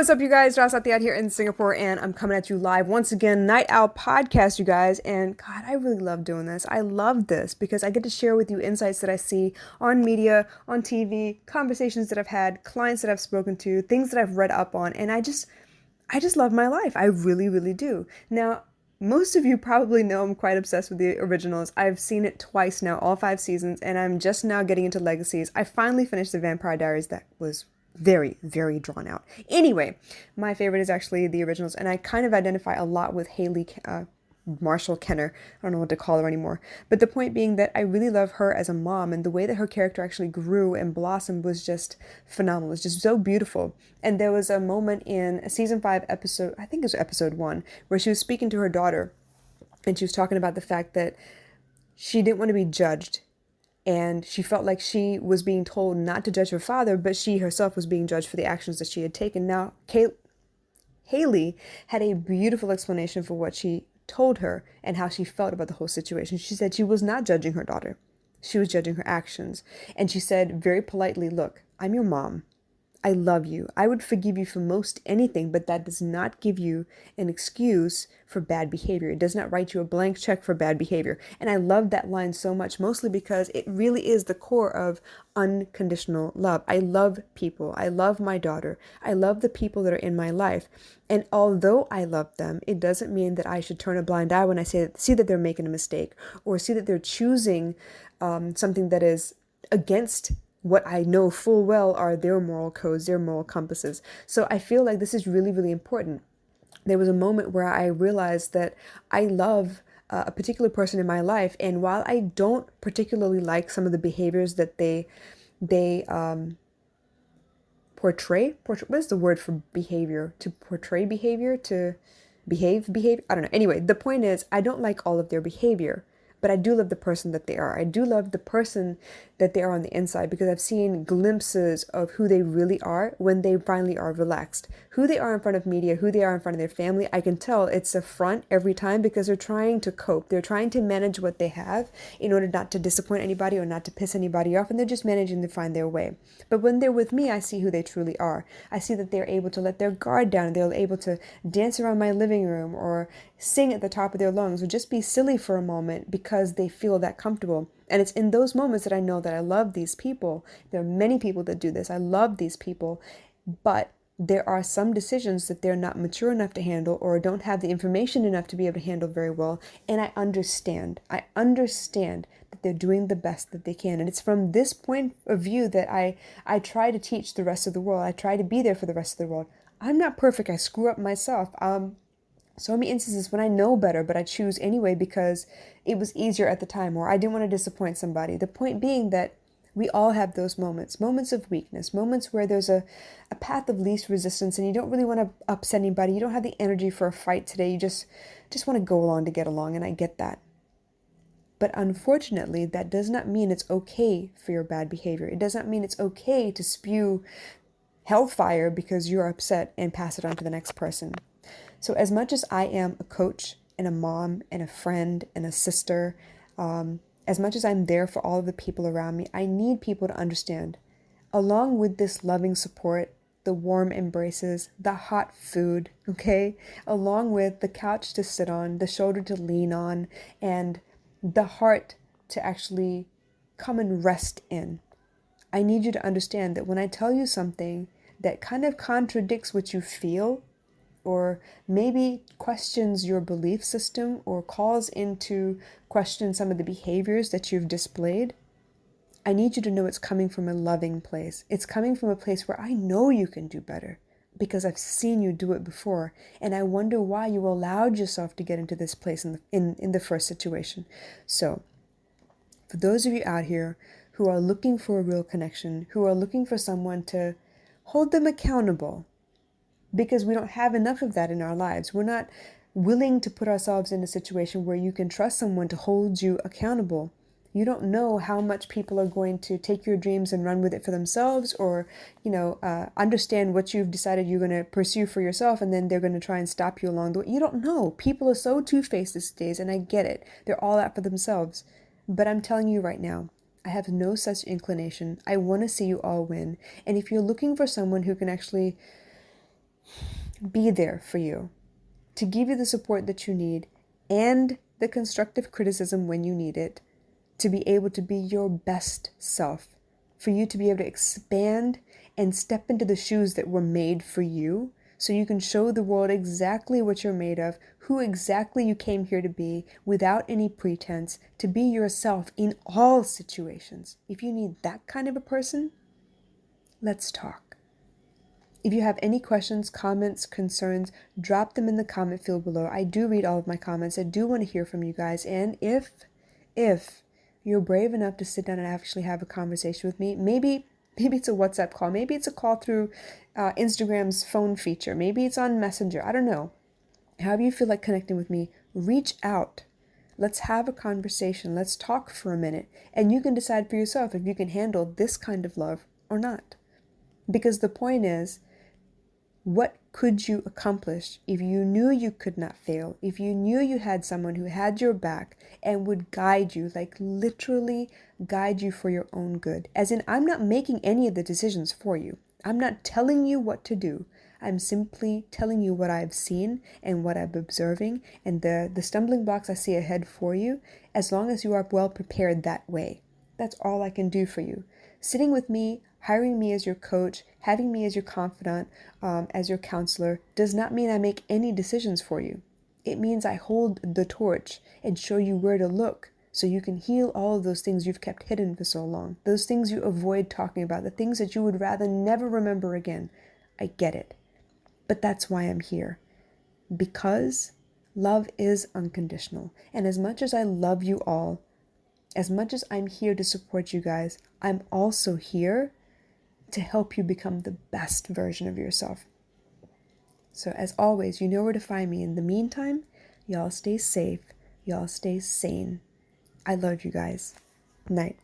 what's up, you guys? Ras out here in Singapore, and I'm coming at you live once again, Night Owl Podcast, you guys. And God, I really love doing this. I love this because I get to share with you insights that I see on media, on TV, conversations that I've had, clients that I've spoken to, things that I've read up on, and I just love my life. I really, really do. Now, most of you probably know I'm quite obsessed with the originals. I've seen it twice now, all 5 seasons, and I'm just now getting into Legacies. I finally finished the Vampire Diaries. That was very, very drawn out. Anyway, my favorite is actually the originals, and I kind of identify a lot with Hayley, Marshall Kenner. I don't know what to call her anymore. But the point being that I really love her as a mom, and the way that her character actually grew and blossomed was just phenomenal. It was just so beautiful. And there was a moment in a season 5 episode, I think it was episode 1, where she was speaking to her daughter, and she was talking about the fact that she didn't want to be judged. And she felt like she was being told not to judge her father, but she herself was being judged for the actions that she had taken. Now, Hayley had a beautiful explanation for what she told her and how she felt about the whole situation. She said she was not judging her daughter. She was judging her actions. And she said very politely, look, I'm your mom. I love you. I would forgive you for most anything, but that does not give you an excuse for bad behavior. It does not write you a blank check for bad behavior. And I love that line so much, mostly because it really is the core of unconditional love. I love people. I love my daughter. I love the people that are in my life. And although I love them, it doesn't mean that I should turn a blind eye when I see that they're making a mistake or see that they're choosing something that is against what I know full well are their moral codes, their moral compasses. So I feel like this is really, really important. There was a moment where I realized that I love a particular person in my life, and while I don't particularly like some of the behaviors that they portray. What is the word for behavior? To portray behavior, to behave behavior. I don't know. Anyway, the point is, I don't like all of their behavior. But I do love the person that they are. I do love the person that they are on the inside because I've seen glimpses of who they really are when they finally are relaxed. Who they are in front of media, who they are in front of their family, I can tell it's a front every time because they're trying to cope. They're trying to manage what they have in order not to disappoint anybody or not to piss anybody off, and they're just managing to find their way. But when they're with me, I see who they truly are. I see that they're able to let their guard down, and they're able to dance around my living room or sing at the top of their lungs or just be silly for a moment because they feel that comfortable. And it's in those moments that I know that I love these people. There are many people that do this. I love these people, but there are some decisions that they're not mature enough to handle or don't have the information enough to be able to handle very well. And I understand. I understand that they're doing the best that they can. And it's from this point of view that I try to teach the rest of the world. I try to be there for the rest of the world. I'm not perfect. I screw up myself. So many instances when I know better, but I choose anyway because it was easier at the time or I didn't want to disappoint somebody. The point being that we all have those moments, moments of weakness, moments where there's a path of least resistance and you don't really want to upset anybody. You don't have the energy for a fight today. You just want to go along to get along, and I get that. But unfortunately, that does not mean it's okay for your bad behavior. It does not mean it's okay to spew hellfire because you're upset and pass it on to the next person. So as much as I am a coach and a mom and a friend and a sister, as much as I'm there for all of the people around me, I need people to understand, along with this loving support, the warm embraces, the hot food, okay, along with the couch to sit on, the shoulder to lean on, and the heart to actually come and rest in. I need you to understand that when I tell you something that kind of contradicts what you feel, or maybe questions your belief system or calls into question some of the behaviors that you've displayed, I need you to know it's coming from a loving place. It's coming from a place where I know you can do better because I've seen you do it before. And I wonder why you allowed yourself to get into this place in the first situation. So for those of you out here who are looking for a real connection, who are looking for someone to hold them accountable, because we don't have enough of that in our lives. We're not willing to put ourselves in a situation where you can trust someone to hold you accountable. You don't know how much people are going to take your dreams and run with it for themselves, or, understand what you've decided you're going to pursue for yourself, and then they're going to try and stop you along the way. You don't know. People are so two-faced these days, and I get it. They're all out for themselves. But I'm telling you right now, I have no such inclination. I want to see you all win. And if you're looking for someone who can actually be there for you, to give you the support that you need and the constructive criticism when you need it, to be able to be your best self, for you to be able to expand and step into the shoes that were made for you, so you can show the world exactly what you're made of, who exactly you came here to be, without any pretense, to be yourself in all situations. If you need that kind of a person, let's talk. If you have any questions, comments, concerns, drop them in the comment field below. I do read all of my comments. I do want to hear from you guys. And if you're brave enough to sit down and actually have a conversation with me, maybe it's a WhatsApp call, maybe it's a call through Instagram's phone feature, maybe it's on Messenger, I don't know. However you feel like connecting with me, reach out. Let's have a conversation. Let's talk for a minute. And you can decide for yourself if you can handle this kind of love or not. Because the point is, what could you accomplish if you knew you could not fail? If you knew you had someone who had your back and would guide you, like literally guide you for your own good? As in, I'm not making any of the decisions for you. I'm not telling you what to do. I'm simply telling you what I've seen and what I'm observing and the stumbling blocks I see ahead for you, as long as you are well prepared that way. That's all I can do for you. Sitting with me, hiring me as your coach, having me as your confidant, as your counselor, does not mean I make any decisions for you. It means I hold the torch and show you where to look so you can heal all of those things you've kept hidden for so long, those things you avoid talking about, the things that you would rather never remember again. I get it. But that's why I'm here. Because love is unconditional. And as much as I love you all, as much as I'm here to support you guys, I'm also here to help you become the best version of yourself. So as always, you know where to find me. In the meantime, y'all stay safe. Y'all stay sane. I love you guys. Night.